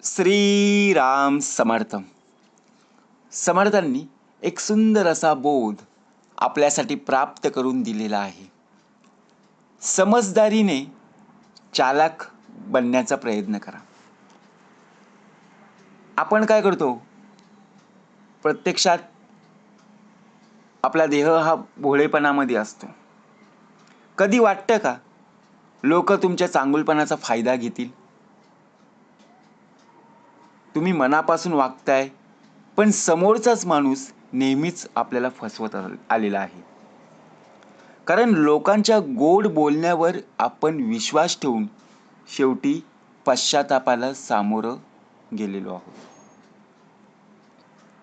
श्रीराम समर्थ. समर्थांनी एक सुंदर असा बोध आपल्यासाठी प्राप्त करून दिलेला आहे. समजदारीने चालाक बनण्याचा प्रयत्न करा. आपण काय करतो? प्रत्यक्षात आपला देह हा भोळेपणामध्ये असतो. कधी वाटतं का लोक तुमच्या चांगुलपणाचा फायदा घेतील? तुम्ही मनापासून वागताय, पण समोरचाच माणूस नेहमीच आपल्याला फसवत आलेला आहे. कारण लोकांच्या गोड बोलण्यावर आपण विश्वास ठेवून शेवटी पश्चातापाला सामोरं गेलेलो आहोत.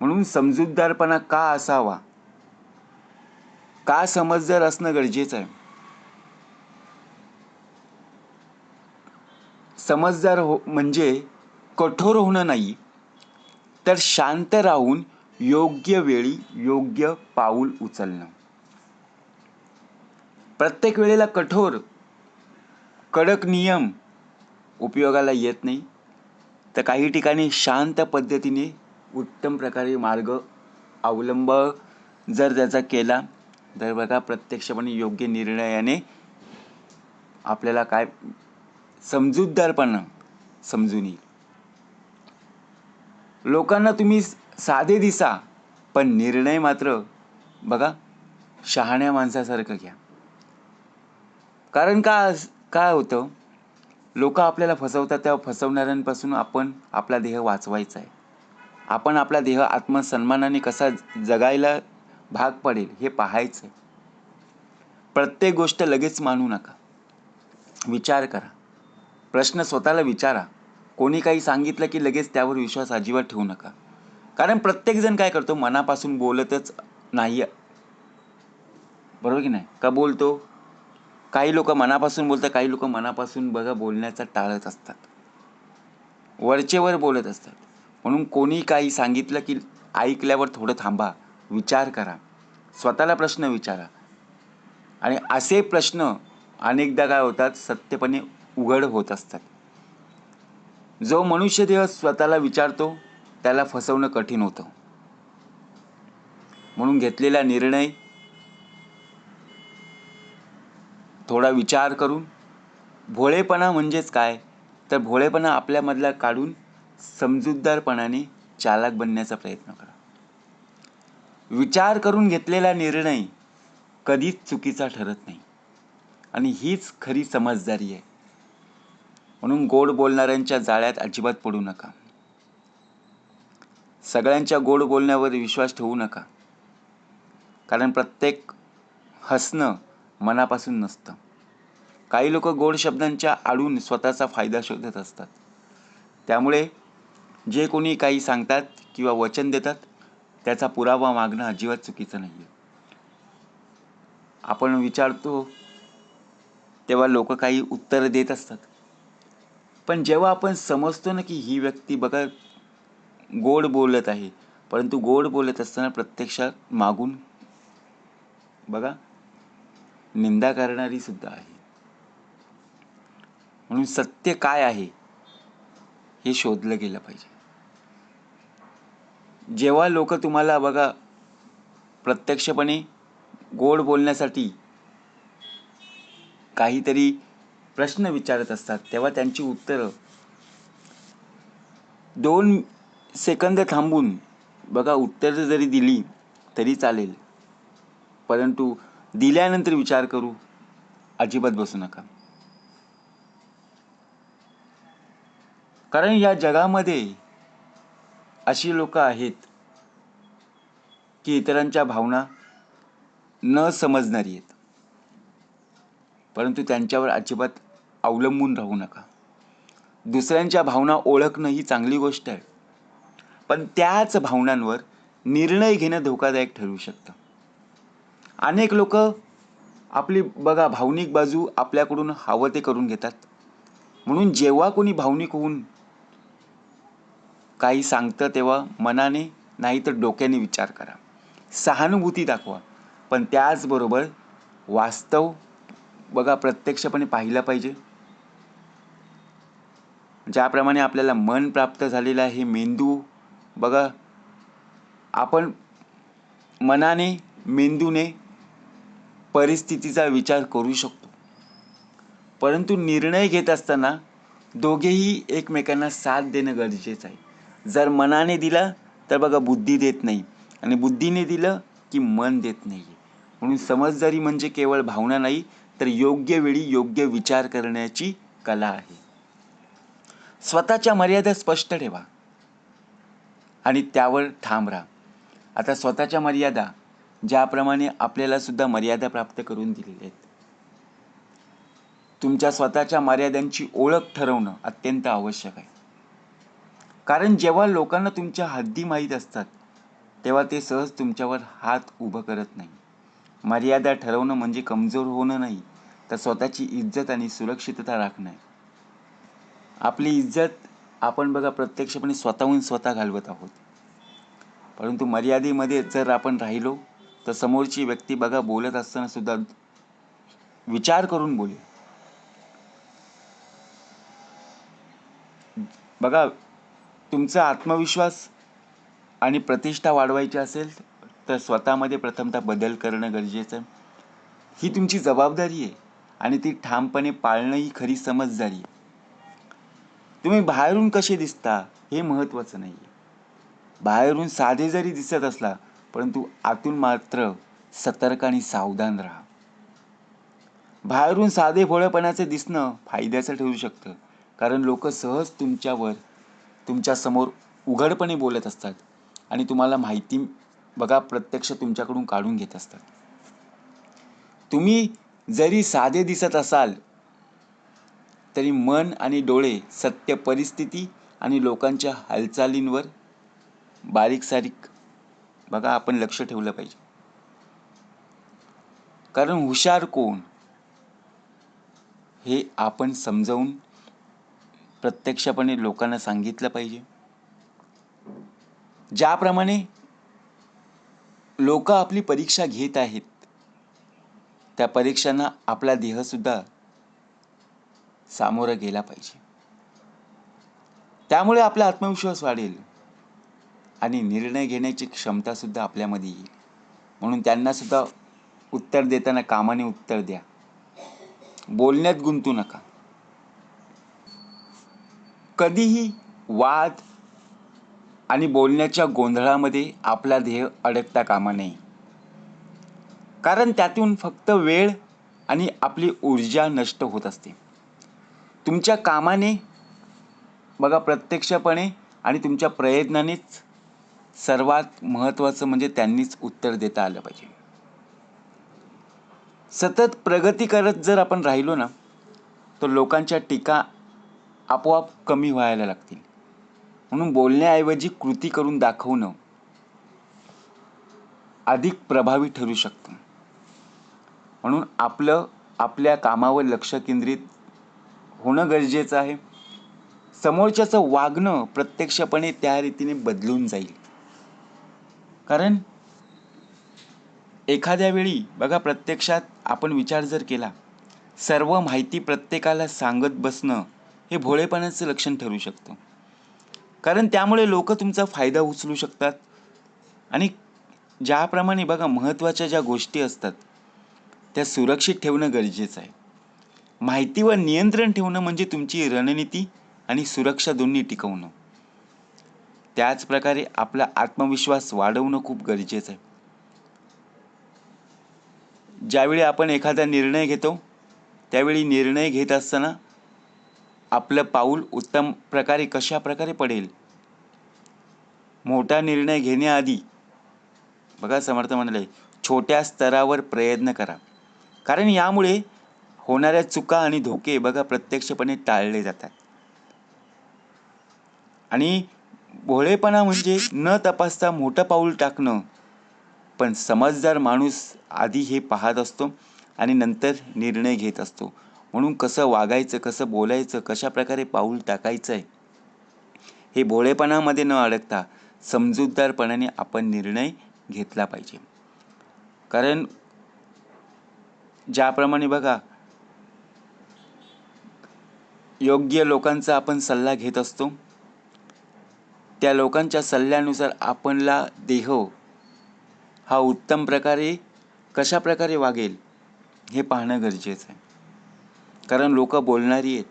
म्हणून समजूतदारपणा का असावा? का समजदार असणं गरजेचं आहे? समजदार म्हणजे कठोर होणं नाही, तर शांत राहून योग्य वेळी योग्य पाऊल उचलणं. प्रत्येक वेळेला कठोर कडक नियम उपयोगाला येत नाही, तर काही ठिकाणी शांत पद्धतीने उत्तम प्रकारे मार्ग अवलंब जर त्याचा केला तर बघा प्रत्यक्षपणे योग्य निर्णयाने आपल्याला काय समजूतदारपणा समजून येईल. लोकांना तुम्ही साधे दिसा, पण निर्णय मात्र बघा शहाण्या माणसासारखं घ्या. कारण काय होतं, लोक आपल्याला फसवतात, तेव्हा फसवणाऱ्यांपासून आपण आपला देह वाचवायचा आहे. आपण आपला देह आत्मसन्मानाने कसा जगायला भाग पडेल हे पाहायचं आहे. प्रत्येक गोष्ट लगेच मानू नका. विचार करा. प्रश्न स्वतःला विचारा. कोणी काही सांगितलं की लगेच त्यावर विश्वास अजिबात ठेवू नका. कारण प्रत्येकजण काय करतो, मनापासून बोलतच नाही. बरोबर की नाही? का बोलतो? काही लोक मनापासून बोलतात, काही लोक मनापासून बघा बोलण्याचा टाळत असतात, वरचेवर बोलत असतात. म्हणून कोणी काही सांगितलं की ऐकल्यावर थोडं थांबा, विचार करा, स्वतःला प्रश्न विचारा. आणि असे प्रश्न अनेकदा काय होतात, सत्यपणे उघड होत असतात. जो मनुष्य देह स्वतःला विचारतो त्याला फसवणं कठीण होतं. म्हणून घेतलेला निर्णय थोडा विचार करून, भोळेपणा म्हणजेच काय, तर भोळेपणा आपल्यामधला काढून समजूतदारपणाने चालाक बनण्याचा प्रयत्न करा. विचार करून घेतलेला निर्णय कधीच चुकीचा ठरत नाही, आणि हीच खरी समजदारी आहे. म्हणून गोड बोलणाऱ्यांच्या जाळ्यात अजिबात पडू नका. सगळ्यांच्या गोड बोलण्यावर विश्वास ठेवू नका. कारण प्रत्येक हसणं मनापासून नसतं. काही लोक गोड शब्दांच्या आडून स्वतःचा फायदा शोधत असतात. त्यामुळे जे कोणी काही सांगतात किंवा वचन देतात त्याचा पुरावा मागणं अजिबात चुकीचं नाही आहे. आपण विचारतो तेव्हा लोक काही उत्तर देत असतात, पण जेव्हा आपण समजतो ना की ही व्यक्ती बघा गोड बोलत आहे, परंतु गोड बोलत असताना प्रत्यक्षात मागून बघा निंदा करणारी सुद्धा आहे. म्हणून सत्य काय आहे हे शोधलं गेलं पाहिजे. जेव्हा लोक तुम्हाला बघा प्रत्यक्षपणे गोड बोलण्यासाठी काहीतरी प्रश्न विचारत असतात, तेव्हा त्यांची उत्तरं 2 सेकंद थांबून बघा उत्तर जरी दिली तरी चालेल, परंतु दिल्यानंतर विचार करू अजिबात बसू नका. कारण या जगामध्ये अशी लोक आहेत की इतरांच्या भावना न समजणारी आहेत, परंतु त्यांच्यावर अजिबात अवलंबून राहू नका. दुसऱ्यांच्या भावना ओळखणं ही चांगली गोष्ट आहे, पण त्याच भावनांवर निर्णय घेणं धोकादायक ठरू शकतं. अनेक लोक आपली बघा भावनिक बाजू आपल्याकडून हवं ते करून घेतात. म्हणून जेव्हा कोणी भावनिक होऊन काही सांगतं तेव्हा मनाने नाही तर डोक्याने विचार करा, सहानुभूती दाखवा, पण त्याचबरोबर वास्तव बघा प्रत्यक्षपणे पाहिलं पाहिजे. ज्याप्रमाणे आपल्याला मन प्राप्त झालेलं आहे, मेंदू बघा, आपण मनाने मेंदूने परिस्थितीचा विचार करू शकतो, परंतु निर्णय घेत असताना दोघेही एकमेकांना साथ देणं गरजेचं आहे. जर मनाने दिलं तर बघा बुद्धी देत नाही, आणि बुद्धीने दिलं की मन देत नाही. म्हणून समजदारी म्हणजे केवळ भावना नाही, तर योग्य वेळी योग्य विचार करण्याची कला आहे. स्वतःच्या मर्यादा स्पष्ट ठेवा आणि त्यावर ठाम राहा. आता स्वतःच्या मर्यादा, ज्याप्रमाणे आपल्याला सुद्धा मर्यादा प्राप्त करून दिलेल्या आहेत, तुमच्या स्वतःच्या मर्यादांची ओळख ठरवणं अत्यंत आवश्यक आहे. कारण जेव्हा लोकांना तुमच्या हद्दी माहीत असतात, तेव्हा ते सहज तुमच्यावर हात उभं करत नाही. मर्यादा ठरवणं म्हणजे कमजोर होणं नाही, तर स्वतःची इज्जत आणि सुरक्षितता राखणं आहे. आपली इज्जत आपण बघा प्रत्यक्षपणे स्वतःहून स्वतः घालवत आहोत, परंतु मर्यादेमध्ये जर आपण राहिलो तर समोरची व्यक्ती बघा बोलत असताना सुद्धा विचार करून बोलेल. बघा, तुमचा आत्मविश्वास आणि प्रतिष्ठा वाढवायची असेल तर स्वतःमध्ये प्रथमतः बदल करणं गरजेचं आहे. ही तुमची जबाबदारी आहे आणि ती ठामपणे पाळणं ही खरी समजदारी आहे. तुम्ही बाहेरून कसे दिसता हे महत्त्वाचं नाही आहे. बाहेरून साधे जरी दिसत असला, परंतु आतून मात्र सतर्क आणि सावधान राहा. बाहेरून साधे भोळेपणाचे दिसणं फायद्याचं ठरू शकतं, कारण लोक सहज तुमच्यासमोर उघडपणे बोलत असतात आणि तुम्हाला माहिती बघा प्रत्यक्ष तुमच्याकडून काढून घेत असतात. तुम्ही जरी साधे दिसत असाल तरी मन आणि डोळे सत्य, परिस्थिती आणि लोकांच्या हालचालींवर बारीक सारीक बघा आपण लक्ष ठेवलं पाहिजे. कारण हुशार कोण हे आपण समजावून प्रत्यक्षपणे लोकांना सांगितलं पाहिजे. ज्याप्रमाणे लोक आपली परीक्षा घेत आहेत, त्या परीक्षांना आपला देहसुद्धा सामोरं गेला पाहिजे. त्यामुळे आपला आत्मविश्वास वाढेल आणि निर्णय घेण्याची क्षमता सुद्धा आपल्यामध्ये येईल. म्हणून त्यांना सुद्धा उत्तर देताना कामाने उत्तर द्या, बोलण्यात गुंतू नका. कधीही वाद आणि बोलण्याच्या गोंधळामध्ये आपला ध्येय अडकता कामा नये, कारण त्यातून फक्त वेळ आणि आपली ऊर्जा नष्ट होत असते. तुमच्या कामाने बघा प्रत्यक्षपणे आणि तुमच्या प्रयत्नानेच सर्वात महत्त्वाचं म्हणजे त्यांनीच उत्तर देता आलं पाहिजे. सतत प्रगती करत जर आपण राहिलो ना, तर लोकांच्या टीका आपोआप कमी व्हायला लागतील. म्हणून बोलण्याऐवजी कृती करून दाखवणं अधिक प्रभावी ठरू शकतं. म्हणून आपल्या कामावर लक्ष केंद्रित होणं गरजेचं आहे. समोरच्याचं वागणं प्रत्यक्षपणे त्या रीतीने बदलून जाईल. कारण एखाद्या वेळी बघा प्रत्यक्षात आपण विचार जर केला, सर्व माहिती प्रत्येकाला सांगत बसणं हे भोळेपणाचं लक्षण ठरू शकतं. कारण त्यामुळे लोक तुमचा फायदा उचलू शकतात. आणि ज्याप्रमाणे बघा महत्त्वाच्या ज्या गोष्टी असतात त्या सुरक्षित ठेवणं गरजेचं आहे. माहितीवर नियंत्रण ठेवणं म्हणजे तुमची रणनीती आणि सुरक्षा दोन्ही टिकवणं. त्याचप्रकारे आपला आत्मविश्वास वाढवणं खूप गरजेचं आहे. ज्यावेळी आपण एखादा निर्णय घेतो, त्यावेळी निर्णय घेत असताना आपलं पाऊल उत्तम प्रकारे कशा प्रकारे पडेल. मोठा निर्णय घेण्याआधी बघा समर्थ म्हणाले, छोट्या स्तरावर प्रयत्न करा, कारण यामुळे होणाऱ्या चुका आणि धोके बघा प्रत्यक्षपणे टाळले जातात. आणि भोळेपणा म्हणजे न तपासता मोठं पाऊल टाकणं. पण समजदार माणूस आधी हे पाहत असतो आणि नंतर निर्णय घेत असतो. म्हणून कसं वागायचं, कसं बोलायचं, कशा प्रकारे पाऊल टाकायचं आहे, हे भोळेपणामध्ये न अडकता समजूतदारपणाने आपण निर्णय घेतला पाहिजे. कारण ज्याप्रमाणे बघा योग्य लोकांचा आपण सल्ला घेत असतो. त्या लोकांच्या सल्ल्यानुसार आपला देह हा उत्तम प्रकारे कशा प्रकारे वागेल हे पाहणं गरजेचं आहे. कारण लोक बोलणारी आहेत,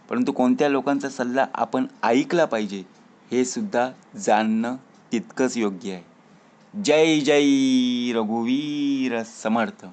परंतु कोणत्या लोकांचा सल्ला आपण ऐकला पाहिजे हे सुद्धा जाणणं तितकंच योग्य आहे. जय जय रघुवीर समर्थ.